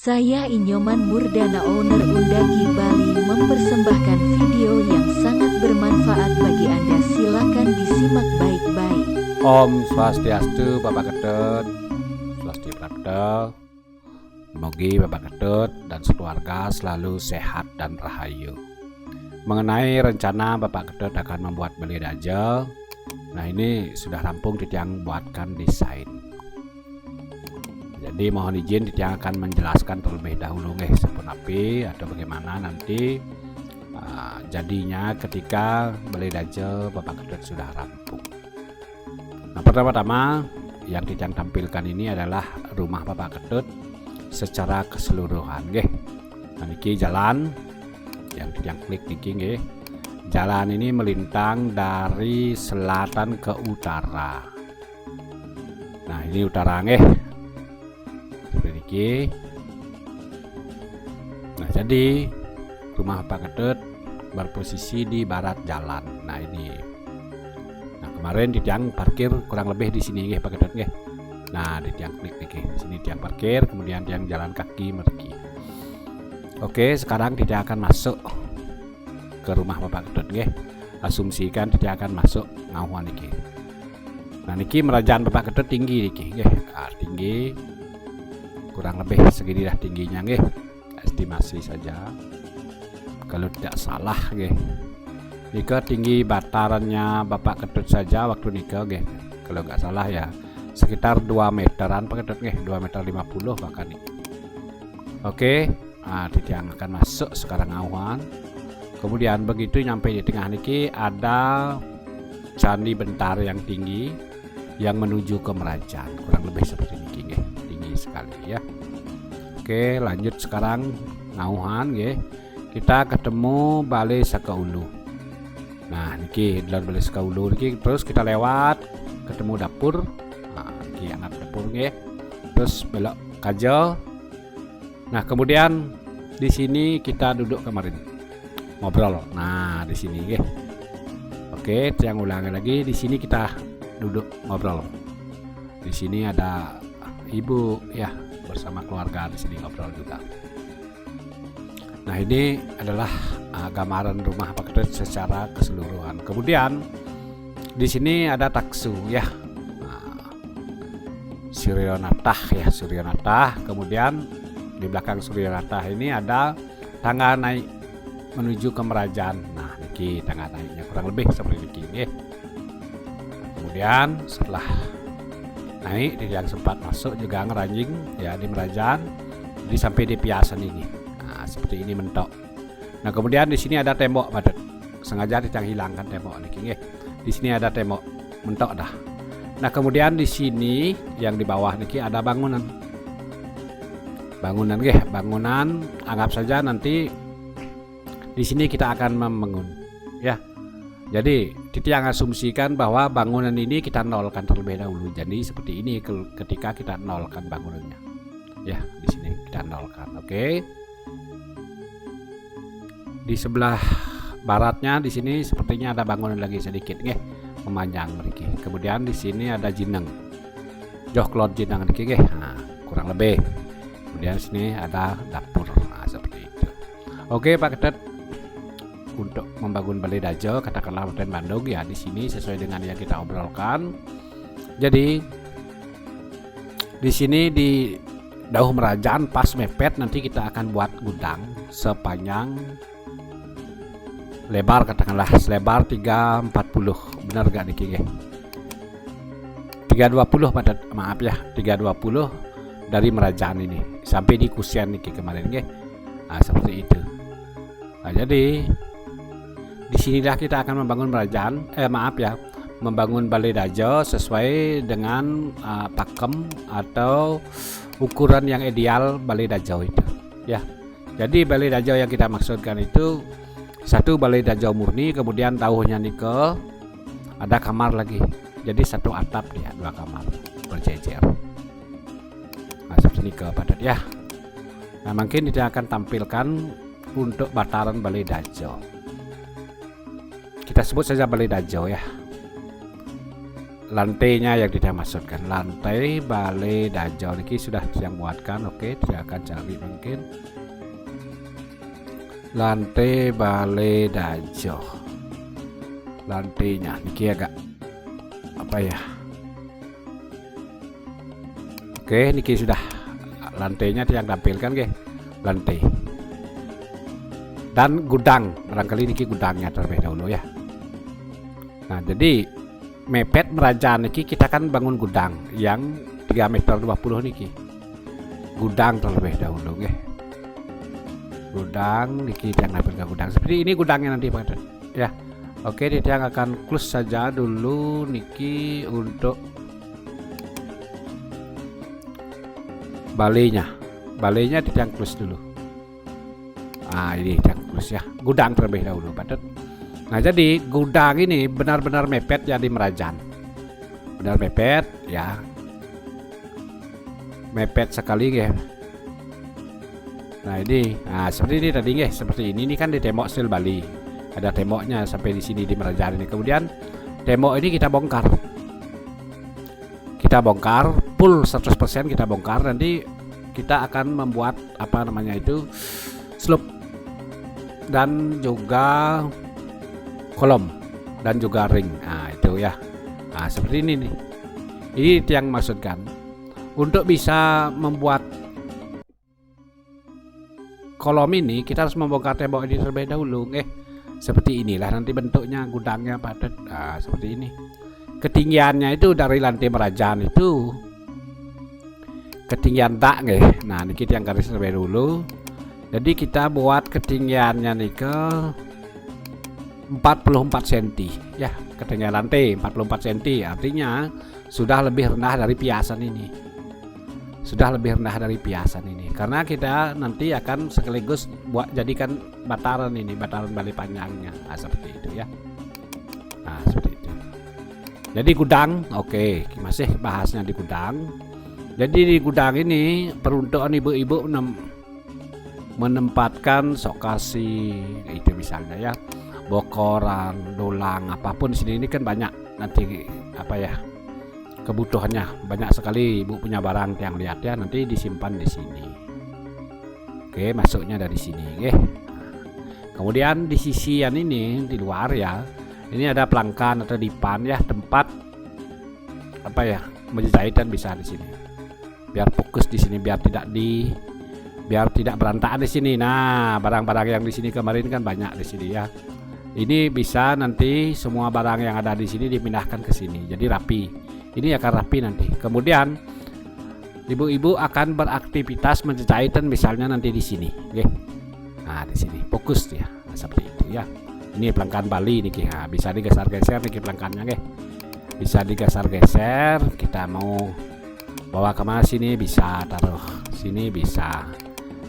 Saya Inyoman Murdana, owner Undagi Bali, mempersembahkan video yang sangat bermanfaat bagi Anda. Silakan disimak baik-baik. Om Swastiastu, Bapak Ketut, Swasti Prapta. Mogi Bapak Ketut dan sekeluarga selalu sehat dan rahayu. Mengenai rencana Bapak Ketut akan membuat beli dajal, nah ini sudah rampung Titiang buatkan desain. Jadi mohon izin Titiang akan menjelaskan terlebih dahulu sepun api atau bagaimana nanti jadinya ketika beli dajal Bapak Ketut sudah rampung. Nah, pertama-tama yang Titiang tampilkan ini adalah rumah Bapak Ketut secara keseluruhan Nah niki jalan yang Titiang klik niki Jalan ini melintang dari selatan ke utara. Nah ini utara seperti ini. Nah jadi rumah Bapak Ketut berposisi di barat jalan. Nah ini. Nah kemarin Titiang parkir kurang lebih di sini Pak Ketut Nah Titiang klik sini Titiang parkir, kemudian Titiang jalan kaki mergi. Oke, sekarang Titiang akan masuk ke rumah Bapak Ketut Asumsikan Titiang akan masuk ngauhan niki. Nah niki merajaan Bapak Ketut tinggi tinggi kurang lebih segini dah tingginya estimasi saja kalau tidak salah nika tinggi batarannya Bapak Ketut saja waktu nika kalau nggak salah ya sekitar 2 meteran Pak Ketut 2,50 meter bahkan nih. Oke, Titiang akan masuk sekarang awan. Kemudian begitu nyampe di tengah niki ada candi bentar yang tinggi yang menuju ke Merajaan, kurang lebih seperti niki tinggi sekali ya. Oke, lanjut sekarang ngauhan kita ketemu Balai Sakaulu. Nah niki dalam Balai Sakaulu niki terus kita lewat ketemu dapur. Nah niki anak dapur terus belok kajal. Nah kemudian di sini kita duduk kemarin ngobrol. Nah di sini Oke, yang ulangi lagi di sini kita duduk ngobrol. Di sini ada ibu ya bersama keluarga di sini ngobrol juga. Nah ini adalah gambaran rumah Pak Ketut secara keseluruhan. Kemudian di sini ada taksu ya, Suryonatah. Kemudian di belakang Suryonatah ini ada tangga naik menuju ke Merajaan. Nah niki tangga naiknya kurang lebih seperti ini Kemudian setelah naik Titiang sempat masuk juga ngeranjing ya di Merajaan, di sampai di piasan ini. Nah seperti ini mentok. Nah kemudian di sini ada tembok padat. Sengaja Titiang hilangkan tembok niki Di sini ada tembok mentok dah. Nah kemudian di sini yang di bawah niki ada bangunan. Bangunan anggap saja nanti di sini kita akan membangun ya. Jadi Titiang asumsikan bahwa bangunan ini kita nolkan terlebih dahulu. Jadi seperti ini ketika kita nolkan bangunannya. Ya, di sini kita nolkan. Oke. Di sebelah baratnya di sini sepertinya ada bangunan lagi sedikit memanjang niki. Kemudian di sini ada jineng. Joh klot jineng niki Nah, kurang lebih. Kemudian sini ada dapur. Nah, seperti itu. Oke, Pak Ketut. Untuk membangun Balai Dajal katakanlah Kabupaten Bandung ya di sini sesuai dengan yang kita obrolkan. Jadi di sini di Dauh Merajaan pas mepet nanti kita akan buat gudang sepanjang lebar katakanlah selebar 340. Benar gak niki 320 pada maaf ya 320 dari Merajaan ini sampai di Kusian niki kemarin Nah seperti itu. Nah jadi di sinilah kita akan membangun membangun Balai Dajal sesuai dengan pakem atau ukuran yang ideal Balai Dajal itu ya. Jadi Balai Dajal yang kita maksudkan itu satu Balai Dajal murni, kemudian dauhnya nikel, ada kamar lagi. Jadi satu atap ya, 2 kamar berjejer. Nah seperti nikel padat ya. Nah mungkin kita akan tampilkan untuk bataran Balai Dajal. Kita sebut saja Balai Dajal ya. lantainya yang tidak maksudkan. Lantai balai dajo ini sudah yang buatkan. Oke, tidak akan cari mungkin lantai balai dajo. Lantainya ini agak apa ya? Oke, niki sudah lantainya yang tampilkan ke lantai dan gudang, barangkali niki gudangnya terlebih dahulu ya. Nah, jadi mepet merajaan niki kita kan bangun gudang yang 3 meter 20 niki. Gudang terlebih dahulu nggih. Gudang niki yang tampilkan gudang. Seperti ini gudangnya nanti Pak ya. Oke, dia yang akan close saja dulu niki untuk balainya tidak close dulu. Nah, ini yang close ya, gudang terlebih dahulu Pak. Nah, jadi gudang ini benar-benar mepet ya di Merajan, benar mepet ya, mepet sekali ya. Nah, ini seperti ini tadi ya, seperti ini kan di tembok stil Bali, ada temboknya sampai di sini di Merajan ini. Kemudian tembok ini kita bongkar full 100% kita bongkar. Nanti kita akan membuat apa namanya itu slope dan juga kolom dan juga ring. Nah, itu ya. Nah, seperti ini nih. Ini yang maksudkan untuk bisa membuat kolom ini kita harus membongkar tembok ini terlebih dahulu. Seperti inilah nanti bentuknya gudangnya Pak. Nah, seperti ini. Ketinggiannya itu dari lantai Merajan itu ketinggian tak nggih. Nah, ini kita yang garis terlebih dulu. Jadi kita buat ketinggiannya nih ke 44 cm ya, ketinggian lantai 44 cm, artinya sudah lebih rendah dari piasan ini. Sudah lebih rendah dari piasan ini. Karena kita nanti akan sekaligus buat jadikan bataran ini, bataran balai panjangnya. Nah, seperti itu ya. Nah, seperti itu. Jadi gudang, oke, masih bahasnya di gudang. Jadi di gudang ini peruntukan ibu-ibu menempatkan sokasi itu misalnya ya, bokoran, dolang, apapun di sini. Ini kan banyak nanti apa ya kebutuhannya, banyak sekali ibu punya barang yang lihat ya, nanti disimpan di sini. Oke, masuknya dari sini, oke. Kemudian di sisian ini di luar ya. Ini ada pelangkan atau dipan ya, tempat apa ya menjahitan bisa di sini. Biar fokus di sini, biar tidak berantakan di sini. Nah, barang-barang yang di sini kemarin kan banyak di sini ya. Ini bisa nanti semua barang yang ada di sini dipindahkan ke sini. Jadi rapi. Ini akan rapi nanti. Kemudian ibu-ibu akan beraktivitas menjahitan misalnya nanti di sini, oke. Nah, di sini fokus ya. Nah, seperti itu ya. Ini pelangkan Bali nih, nah, bisa digeser-geser nih pelangkannya, nggih. Bisa digeser-geser. Kita mau bawa kemana sini bisa, taruh sini bisa,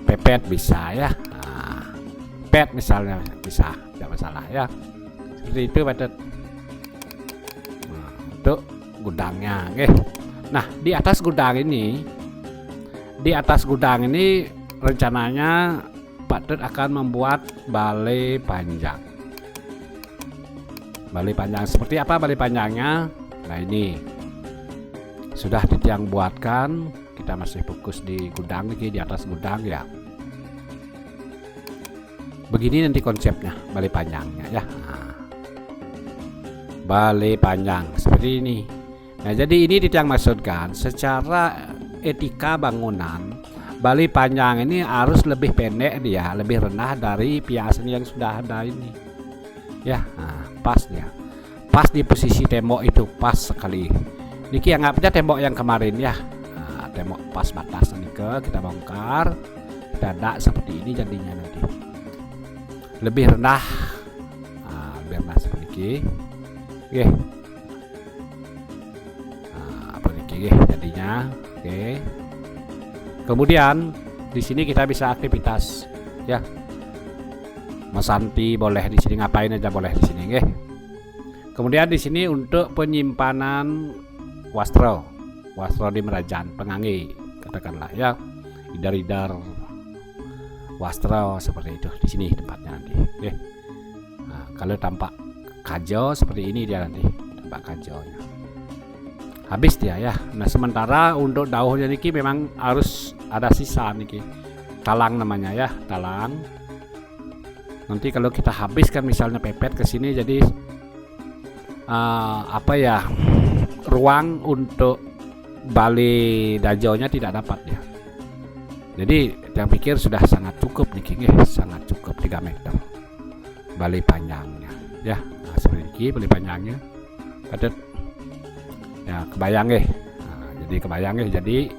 pepet bisa ya. Nah, pet misalnya bisa, tidak masalah ya. Seperti itu Pak. Nah, untuk gudangnya, nggih. Nah, di atas gudang ini rencananya Pak Tut akan membuat balai panjang. Balai panjang seperti apa balai panjangnya? Nah, ini sudah yang buatkan. Kita masih fokus di gudang nih, di atas gudang ya. Begini nanti konsepnya balai panjangnya ya. Nah, balai panjang seperti ini. Nah, jadi ini yang maksudkan secara etika bangunan, balai panjang ini harus lebih pendek dia, lebih rendah dari piasan yang sudah ada ini. Ya, nah, pas dia. Pas di posisi tembok itu pas sekali. Niki anggapnya tembok yang kemarin ya. Nah, tembok pas batas ini kita bongkar. Dadak seperti ini jadinya nanti. Lebih rendah. Nah, lebih rendah seperti ini. Oke. Nah, apa ini jadinya. Oke. Kemudian di sini kita bisa aktivitas ya. Mas Santi boleh di sini, ngapain aja boleh di sini, nggih. Kemudian di sini untuk penyimpanan wastro di Merajan, pengangge katakanlah ya, idar-idar wastro seperti itu di sini tempatnya nanti. Oke. Nah, kalau tampak kajo seperti ini dia nanti tampak kajonya. habis dia ya. Nah sementara untuk daunnya niki memang harus ada sisa niki, talang namanya ya, talang. Nanti kalau kita habiskan misalnya pepet ke sini, jadi ruang untuk bali dajonya tidak dapat ya. Jadi yang pikir sudah sangat cukup niki, sangat cukup 3 meter bali panjangnya ya. Nah, seperti ini bali panjangnya padat ya, kebayang jadi kebayang jadi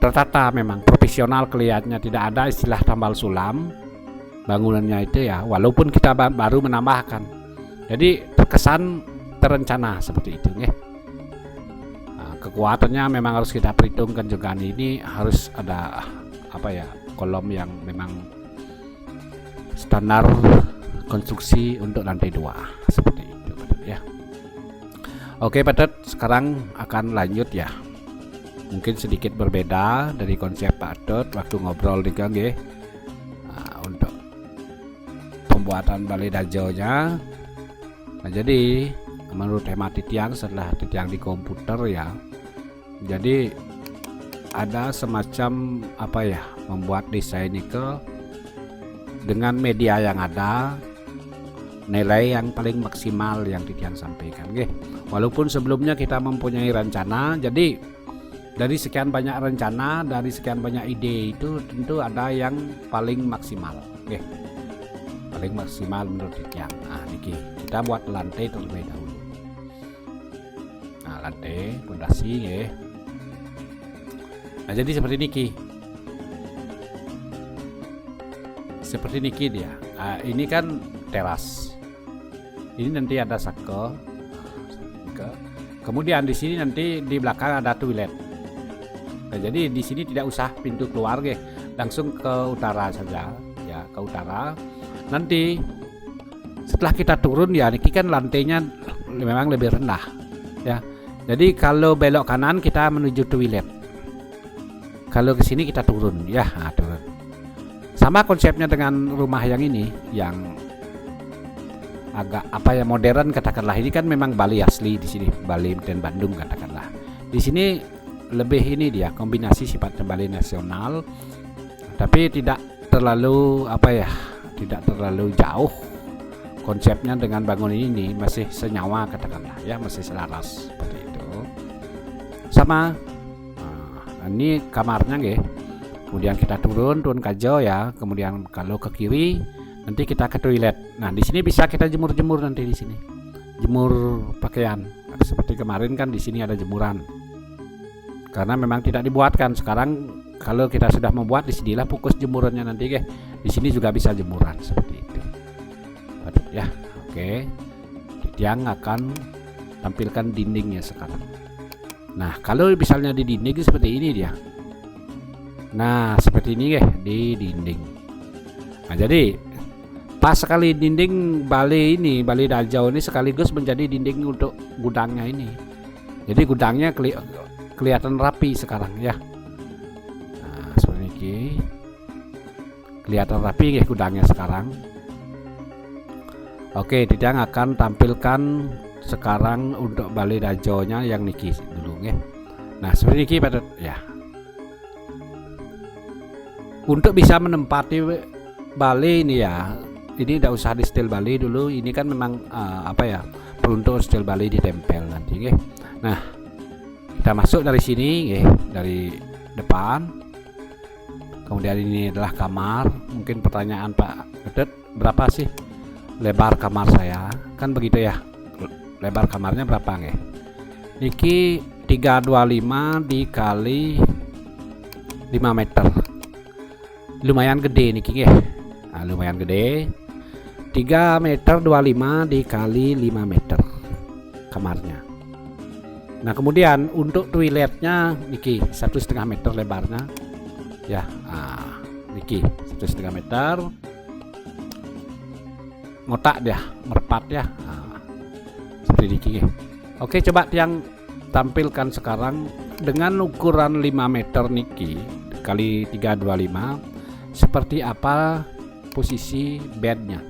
tertata, memang profesional kelihatannya, tidak ada istilah tambal sulam bangunannya itu ya, walaupun kita baru menambahkan, jadi terkesan terencana seperti itu Nah, kekuatannya memang harus kita perhitungkan juga, ini harus ada kolom yang memang standar konstruksi untuk lantai 2 seperti itu ya. Oke Padat, sekarang akan lanjut ya. Mungkin sedikit berbeda dari konsep Padat waktu ngobrol di gang untuk pembuatan bali dajonya. Nah jadi menurut hemat Titiang, setelah Titiang di komputer ya, jadi ada semacam membuat desain itu dengan media yang ada, nilai yang paling maksimal yang Titiang sampaikan walaupun sebelumnya kita mempunyai rencana, jadi dari sekian banyak rencana, dari sekian banyak ide itu tentu ada yang paling maksimal paling maksimal menurut Titiang. Nah niki kita buat lantai terlebih dahulu. Nah lantai pondasi nah jadi seperti niki dia. Ini kan teras, ini nanti ada sake, kemudian di sini nanti di belakang ada toilet. Nah, jadi di sini tidak usah pintu keluar langsung ke utara saja ya, ke utara. Nanti setelah kita turun ya, niki kan lantainya memang lebih rendah ya, jadi kalau belok kanan kita menuju toilet, kalau ke sini kita turun ya. Nah, turun sama konsepnya dengan rumah yang ini, yang agak modern katakanlah. Ini kan memang Bali asli, di sini Bali dan Bandung katakanlah. Di sini lebih ini dia kombinasi sifatnya Bali nasional, tapi tidak terlalu tidak terlalu jauh konsepnya dengan bangunan ini, masih senyawa katakanlah ya, masih selaras seperti itu. Sama ini kamarnya kemudian kita turun kajo ya, kemudian kalau ke kiri nanti kita ke toilet. Nah di sini bisa kita jemur nanti, di sini jemur pakaian seperti kemarin kan, di sini ada jemuran karena memang tidak dibuatkan. Sekarang kalau kita sudah membuat, di sinilah fokus jemurannya nanti di sini juga bisa jemuran seperti itu ya. Oke, Titiang akan tampilkan dindingnya sekarang. Nah kalau misalnya di dinding seperti ini dia, nah seperti ini di dinding. Nah jadi pas sekali dinding bali dajau ini sekaligus menjadi dinding untuk gudangnya ini. Jadi gudangnya kelihatan rapi sekarang ya. Nah seperti ini kelihatan rapi gudangnya sekarang. Oke, Titiang akan tampilkan sekarang untuk bali dajonya yang niki dulu Nah seperti ini Padat ya. Untuk bisa menempati bali ini ya, ini tidak usah di setel bali dulu. Ini kan memang peruntuk setel bali ditempel nanti Nah kita masuk dari sini dari depan. Kemudian ini adalah kamar. Mungkin pertanyaan Pak Padat, berapa sih lebar kamar saya? Kan begitu ya, lebar kamarnya berapa Niki 325 dikali 5 meter, lumayan gede niki Nah, lumayan gede, 3 meter 25 dikali 5 meter kamarnya. Nah kemudian untuk toiletnya niki 1,5 meter lebarnya ya. Niki 1,5 meter, ngotak dia, merpat ya. Seperti niki Oke, coba yang tampilkan sekarang dengan ukuran 5 meter niki kali 325 seperti apa posisi bednya.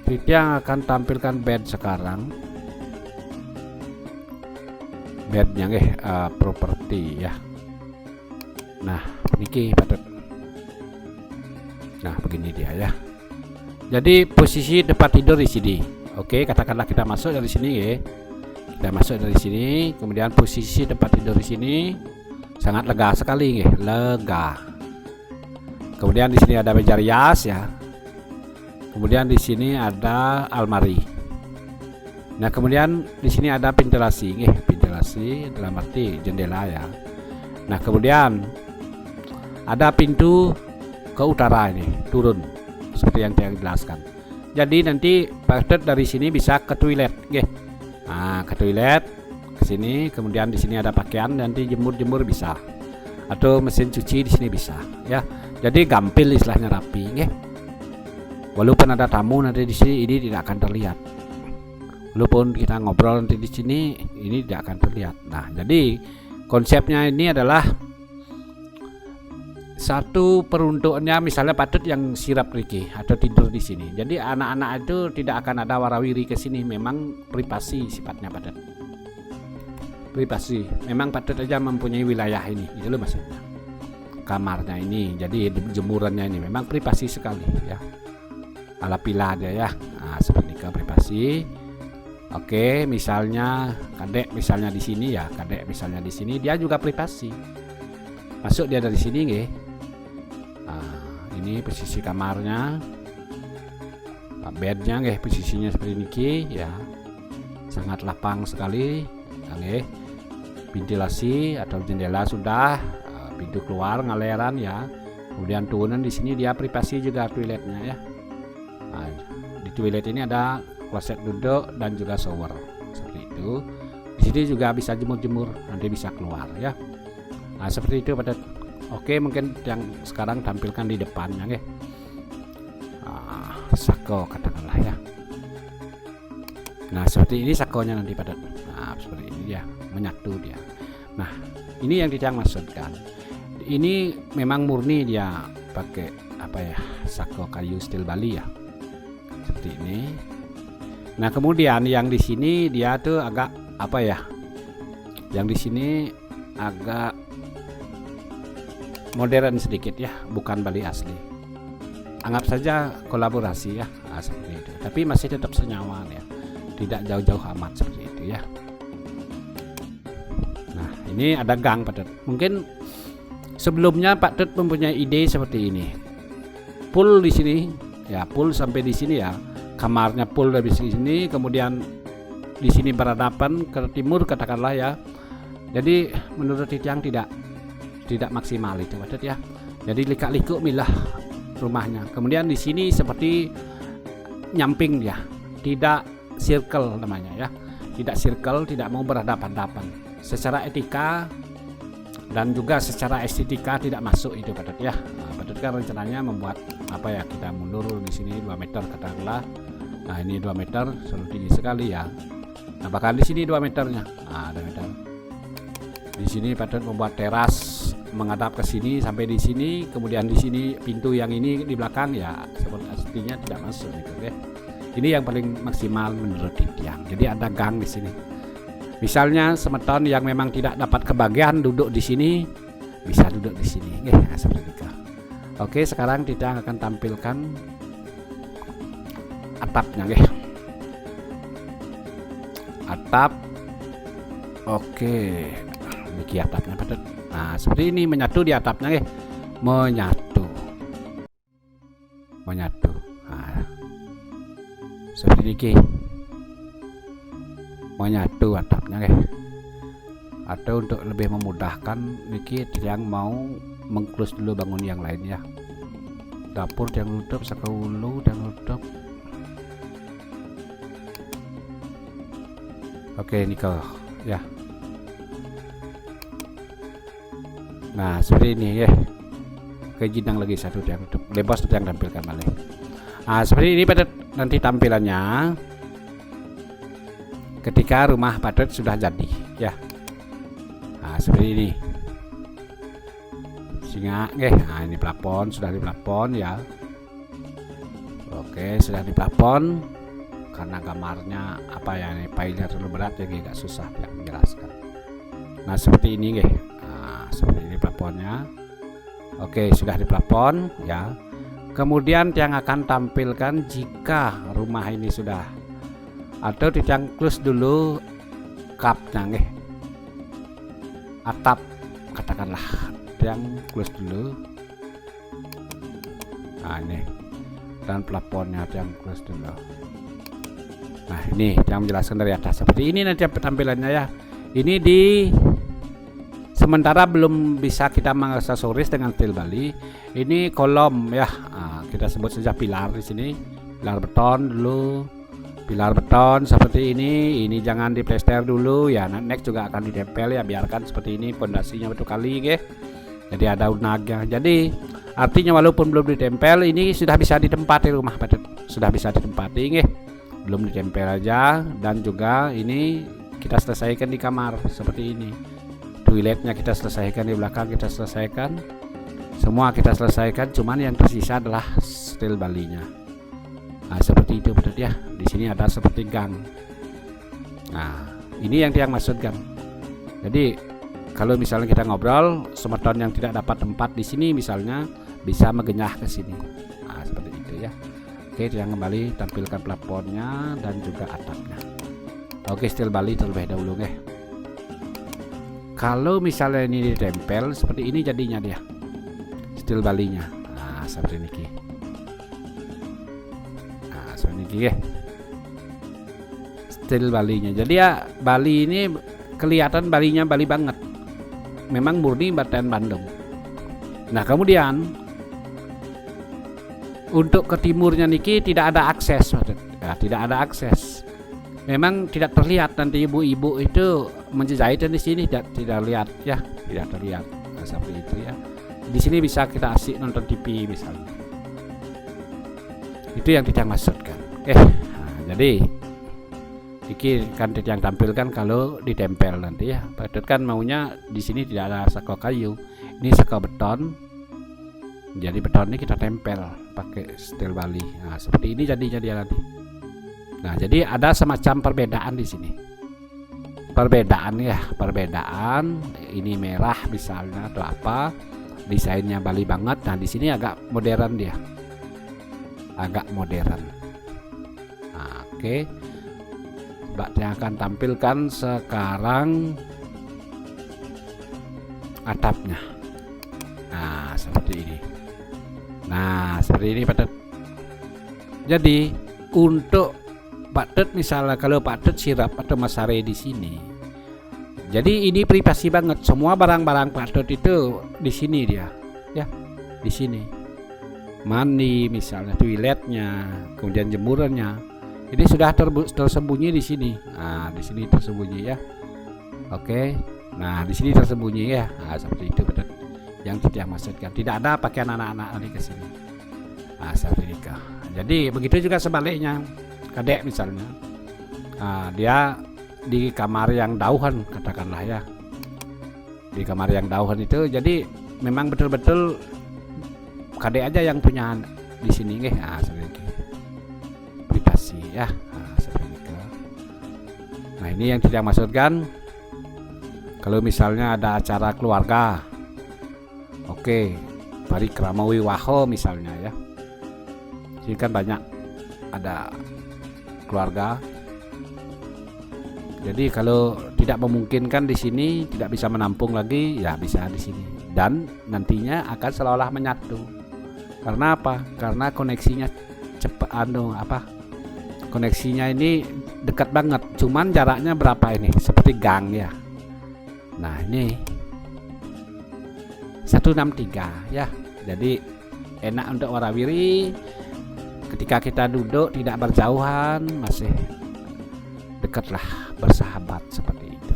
Titiang akan tampilkan bed sekarang. bednya nggih, properti ya. Nah niki patut. Nah begini dia ya. Jadi posisi tempat tidur di sini. Oke, katakanlah kita masuk dari sini ya. Kita masuk dari sini, kemudian posisi tempat tidur di sini sangat lega sekali ya, lega. Kemudian di sini ada meja rias ya. Kemudian di sini ada almari. Nah, kemudian di sini ada ventilasi ya, ventilasi dalam arti jendela ya. Nah, kemudian ada pintu ke utara ini, turun seperti yang saya jelaskan. Jadi nanti Pak dari sini bisa ke toilet, nggih. Nah, ke toilet ke sini, kemudian di sini ada pakaian, nanti jemur-jemur bisa. Atau mesin cuci di sini bisa, ya. Jadi gampil istilahnya, rapi, nggih. Walaupun ada tamu nanti di sini, ini tidak akan terlihat. Walaupun kita ngobrol nanti di sini, ini tidak akan terlihat. Nah, jadi konsepnya ini adalah satu peruntukannya, misalnya patut yang sirap Riki atau tidur di sini. Jadi anak-anak itu tidak akan ada warawiri ke sini, memang privasi sifatnya patut. Privasi, memang patut aja mempunyai wilayah ini, itu loh maksudnya. Kamarnya ini, jadi jemurannya ini memang privasi sekali ya. Ala pila aja ya. Nah, seperti ke privasi. Oke, misalnya kadek misalnya di sini ya, kadek misalnya di sini dia juga privasi. Masuk dia dari sini nggih. Ini posisi kamarnya, bednya nggih, posisinya seperti ini ya, sangat lapang sekali, nggih. Ventilasi atau jendela sudah, pintu keluar ngaleran ya, kemudian turunan di sini dia privasi juga toiletnya ya. Nah, di toilet ini ada kloset duduk dan juga shower seperti itu. Di sini juga bisa jemur-jemur, nanti bisa keluar ya. Nah seperti itu pada. Oke, mungkin yang sekarang tampilkan di depannya ya. Sako katakanlah ya. Nah seperti ini sakonya nanti pada. Nah seperti ini ya, menyatu dia. Nah ini yang Ditiang maksudkan. Ini memang murni dia pakai apa ya, sako kayu steel Bali ya. Seperti ini. Nah kemudian yang di sini dia tuh agak apa ya? Yang di sini agak modern sedikit ya, bukan Bali asli. Anggap saja kolaborasi ya, seperti itu. Tapi masih tetap senyawa ya, tidak jauh-jauh amat seperti itu ya. Nah ini ada gang Pak Tut. Mungkin sebelumnya Pak Tut mempunyai ide seperti ini. Pool di sini ya, pool sampai di sini ya. Kamarnya pool dari sini, kemudian di sini berhadapan ke timur katakanlah ya. Jadi menurut Ditiang tidak maksimal itu Pak Tut ya. Jadi likak-likuk milah rumahnya. Kemudian di sini seperti nyamping dia, tidak circle namanya ya. Tidak circle, tidak mau berhadapan-hadapan. Secara etika dan juga secara estetika tidak masuk itu Pak Tut ya. Nah, Pak Tut kan rencananya membuat apa ya, kita mundur di sini 2 meter katakanlah. Nah ini 2 meter, selalu tinggi sekali ya. Nah bahkan di sini 2 meternya. Nah 2 meter. Di sini Pak Tut membuat teras menghadap ke sini sampai di sini, kemudian di sini pintu yang ini di belakang ya, seperti aslinya tidak masuk gitu ya. Ini yang paling maksimal menurut Ditiang. Jadi ada gang di sini. Misalnya semeton yang memang tidak dapat kebagian duduk di sini, bisa duduk di sini. Nah, seperti itu. Oke, sekarang Ditiang akan tampilkan atapnya nggih. Atap. Oke. Niki atapnya Pak Tut. Nah, seperti ini menyatu di atapnya nggih. Menyatu. Nah, seperti ini menyatu atapnya nggih. Atau untuk lebih memudahkan niki yang mau mengklus dulu bangun yang lain ya. Dapur yang nutup, sakaulu yang nutup. Oke, niko ya. Nah seperti ini ya. Oke, jinang lagi satu yang tutup, bebas yang tampilkan balik. Nah seperti ini pada nanti tampilannya ketika rumah Pak Tut sudah jadi ya. Nah seperti ini singa nah ini plafon, sudah di plafon ya. Oke, sudah di plafon. Karena kamarnya apa ya, ini filenya terlalu berat jadi agak susah ya menjelaskan. Nah seperti ini nggih. Nah, seperti ini plafonnya. Oke, sudah di plafon ya. Kemudian yang akan tampilkan jika rumah ini sudah, atau tiang close dulu kapnya nggih. Atap katakanlah tiang close dulu. Nah ini, dan plafonnya tiang close dulu. Nah ini yang menjelaskan dari atas seperti ini nanti tampilannya ya. Ini di sementara belum bisa kita mengaksesoris dengan steel Bali. Ini kolom ya. Nah, kita sebut saja pilar di sini. Pilar beton dulu. Pilar beton seperti ini. Ini jangan diplester dulu ya. Next juga akan ditempel ya. Biarkan seperti ini pondasinya betul kali ya. Jadi ada unagnya. Jadi artinya walaupun belum ditempel, ini sudah bisa ditempati rumah Pak. Sudah bisa ditempati ya. Belum ditempel aja. Dan juga ini kita selesaikan di kamar seperti ini. Toiletnya kita selesaikan, di belakang kita selesaikan, semua kita selesaikan, cuman yang tersisa adalah steel Balinya. Nah seperti itu betul ya. Di sini ada seperti gang. Nah ini yang dia maksudkan. Jadi kalau misalnya kita ngobrol, semeton yang tidak dapat tempat di sini misalnya bisa mengenyah ke sini. Nah seperti itu ya. Oke, yang kembali tampilkan plafonnya dan juga atapnya. Oke, steel Bali terlebih dahulu ya. Kalau misalnya ini ditempel seperti ini jadinya dia steel Balinya. Nah seperti ini. Nah seperti ini ya. Steel Balinya. Jadi ya Bali ini kelihatan Balinya Bali banget. Memang murni batan Bandung. Nah kemudian untuk ke timurnya niki tidak ada akses, ya, tidak ada akses. Memang tidak terlihat nanti ibu-ibu itu menjahit di sini tidak lihat ya, tidak terlihat. Nah, seperti itu ya. Di sini bisa kita asik nonton TV misalnya. Itu yang tidak maksudkan. Nah, jadi ini kan yang tampilkan kalau ditempel nanti ya. Padahal kan maunya di sini tidak ada seko kayu. Ini seko beton. Jadi beton ini kita tempel pakai steel Bali. Nah, seperti ini jadinya dia nanti. Nah, jadi ada semacam perbedaan di sini. Perbedaan ya, perbedaan. Ini merah misalnya atau apa. Desainnya Bali banget. Nah, di sini agak modern dia. Agak modern. Nah, oke. Mbak yang akan tampilkan sekarang atapnya. Nah, seperti ini. Nah, seperti ini Pak Tet. Jadi, untuk Pak Tet misalnya kalau Pak Tet sirap atau Mas Are di sini. Jadi ini privasi banget. Semua barang-barang Pak Tet itu di sini dia, ya, di sini. Mandi misalnya, toiletnya, kemudian jemurannya. Ini sudah tersembunyi di sini. Nah, di sini tersembunyi ya. Oke. Nah, di sini tersembunyi ya. Nah, seperti itu betul. Yang tidak maksudkan. Tidak ada pakaian anak-anak lagi ke sini. Nah, seperti itu. Jadi begitu juga sebaliknya. Kadek misalnya, nah, dia di kamar yang dauhan katakanlah ya, di kamar yang dauhan itu, jadi memang betul-betul kadek aja yang punya di sini nggih. Nah, seperti itu. Privasi ya. Nah, seperti itu. Nah ini yang tidak maksudkan. Kalau misalnya ada acara keluarga, oke, bari kramawi waho misalnya ya. Ini kan banyak ada keluarga. Jadi kalau tidak memungkinkan di sini, tidak bisa menampung lagi, ya bisa di sini. Dan nantinya akan seolah menyatu. Karena apa? Karena koneksinya cepat, koneksinya ini dekat banget. Cuman jaraknya berapa ini? Seperti gang ya. Nah ini 163 ya. Jadi enak untuk warawiri. Ketika kita duduk tidak berjauhan, masih dekatlah, bersahabat seperti itu.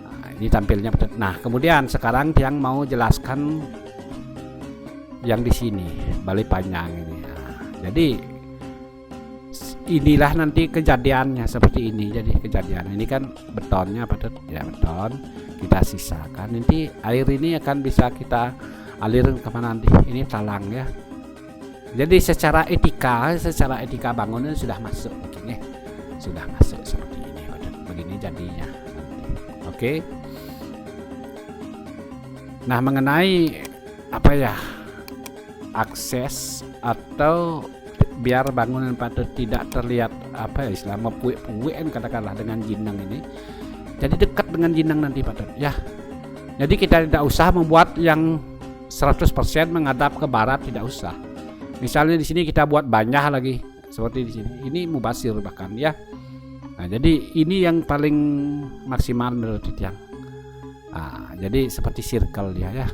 Nah, ini tampilnya. Nah, kemudian sekarang yang mau jelaskan yang di sini, Bali panjang ini. Nah, jadi inilah nanti kejadiannya seperti ini. Jadi kejadian ini kan betonnya ya beton kita sisakan. Nanti air ini akan bisa kita alirin kemana nanti? Ini talang ya. Jadi secara etika bangunan sudah masuk begini, sudah masuk seperti ini, begini jadinya. Oke. Nah, mengenai apa ya, akses atau biar bangunan patut tidak terlihat apa ya, istilah puik-puikan katakanlah dengan jinang ini. Jadi dekat dengan jinang nanti patut ya. Jadi kita tidak usah membuat yang 100% menghadap ke barat, tidak usah. Misalnya di sini kita buat banyak lagi seperti di sini. Ini mubasir bahkan ya. Nah, jadi ini yang paling maksimal menurut Tiang. Nah, jadi seperti circle dia ya.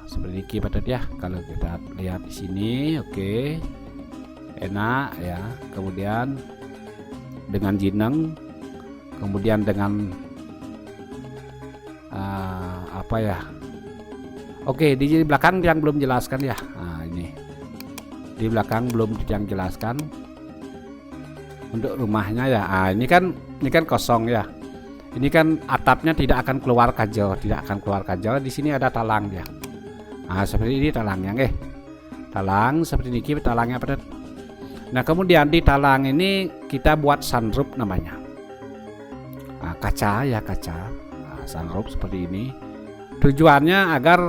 Seperti ini patut ya. Kalau kita lihat di sini, oke. Enak ya. Kemudian dengan jinang, kemudian dengan apa ya? Oke, di belakang yang belum jelaskan ya. Nah, ini di belakang belum yang jelaskan untuk rumahnya ya. Ini kan kosong ya. Ini kan atapnya tidak akan keluar kajau, Di sini ada talang ya. Nah, seperti ini talangnya, talang seperti ini, talangnya pada. Nah, kemudian di talang ini kita buat sunroof namanya. Nah, kaca. Nah, sunroof seperti ini. Tujuannya agar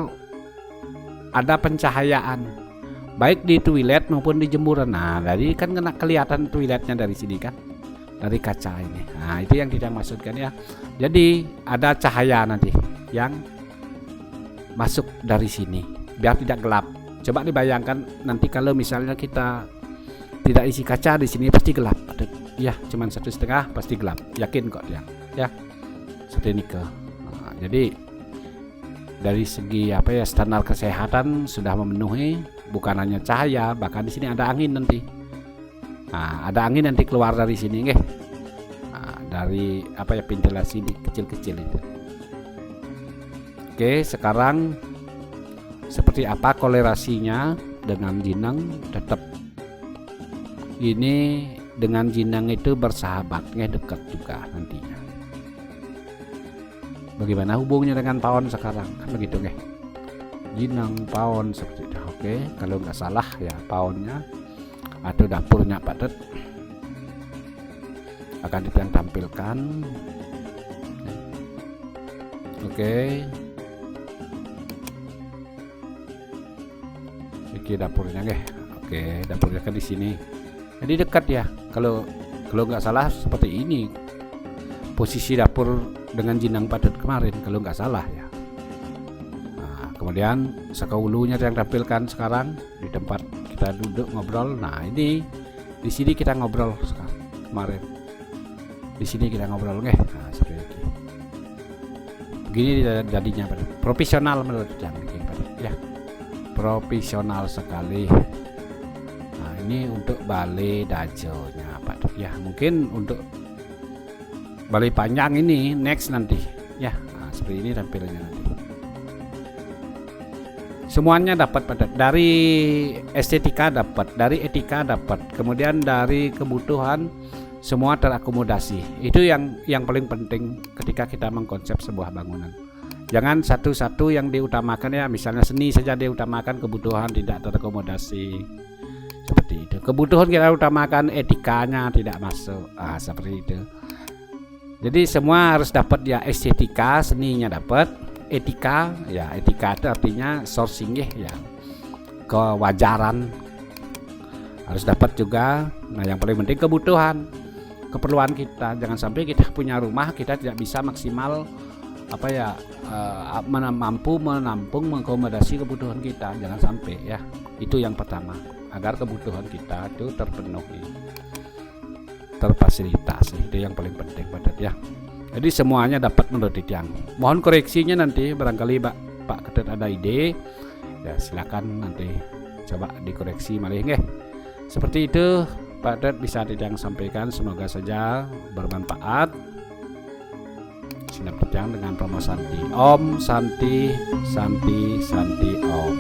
ada pencahayaan baik di toilet maupun di jemuran. Nah, jadi kan kena kelihatan toiletnya dari sini kan, dari kaca ini. Nah, itu yang kita maksudkan ya. Jadi ada cahaya nanti yang masuk dari sini biar tidak gelap. Coba dibayangkan nanti kalau misalnya kita tidak isi kaca di sini pasti gelap. Ya, cuman 1,5 pasti gelap. Yakin kok dia. Ya, seperti ini ke. Nah, jadi dari segi apa ya, standar kesehatan sudah memenuhi, bukan hanya cahaya, bahkan di sini ada angin nanti. Nah, ada angin nanti keluar dari sini, nah, dari apa ya, ventilasi kecil-kecil itu. Oke, sekarang seperti apa kolerasinya dengan jinang? Tetap ini dengan jinang itu bersahabatnya dekat juga nantinya. Bagaimana hubungnya dengan pawon sekarang? Kan begitu jinang pawon seperti itu. Oke, kalau nggak salah ya pawonnya atau dapurnya padat akan ditampilkan. Oke. Ini dapurnya Oke, dapurnya kan di sini. Jadi dekat ya. Kalau nggak salah seperti ini posisi dapur dengan jinang padat kemarin kalau nggak salah ya. Nah, kemudian sekaulunya yang tampilkan sekarang di tempat kita duduk ngobrol. Nah, ini di sini kita ngobrol sekarang. Kemarin di sini kita ngobrol Nah, seperti ini. Begini jadinya profesional menurut yang ya. Profesional sekali. Nah, ini untuk balai dajonya Pak ya. Mungkin untuk balai panjang ini next nanti ya. Nah, seperti ini tampilnya nanti. Semuanya dapat dari estetika dapat, dari etika dapat, kemudian dari kebutuhan semua terakomodasi. Itu yang paling penting ketika kita mengkonsep sebuah bangunan. Jangan satu-satu yang diutamakan ya, misalnya seni saja diutamakan, kebutuhan tidak terakomodasi. Seperti itu. Kebutuhan kita utamakan, etikanya tidak masuk. Seperti itu. Jadi semua harus dapat ya, estetika, seninya dapat, etika ya, etika itu artinya sourcing ya, kewajaran harus dapat juga. Nah, yang paling penting kebutuhan, keperluan kita. Jangan sampai kita punya rumah kita tidak bisa maksimal apa ya, mampu menampung mengakomodasi kebutuhan kita. Jangan sampai ya. Itu yang pertama, agar kebutuhan kita itu terpenuhi, terfasilitasi. Itu yang paling penting ya. Jadi semuanya dapat menurut Tiang. Mohon koreksinya nanti barangkali Pak Ketut ada ide ya, silakan nanti coba dikoreksi malih Seperti itu Pak Ketut bisa Tiang sampaikan, semoga saja bermanfaat. Sinap Tiang dengan Promo Santi. Om Santi Santi Santi Om.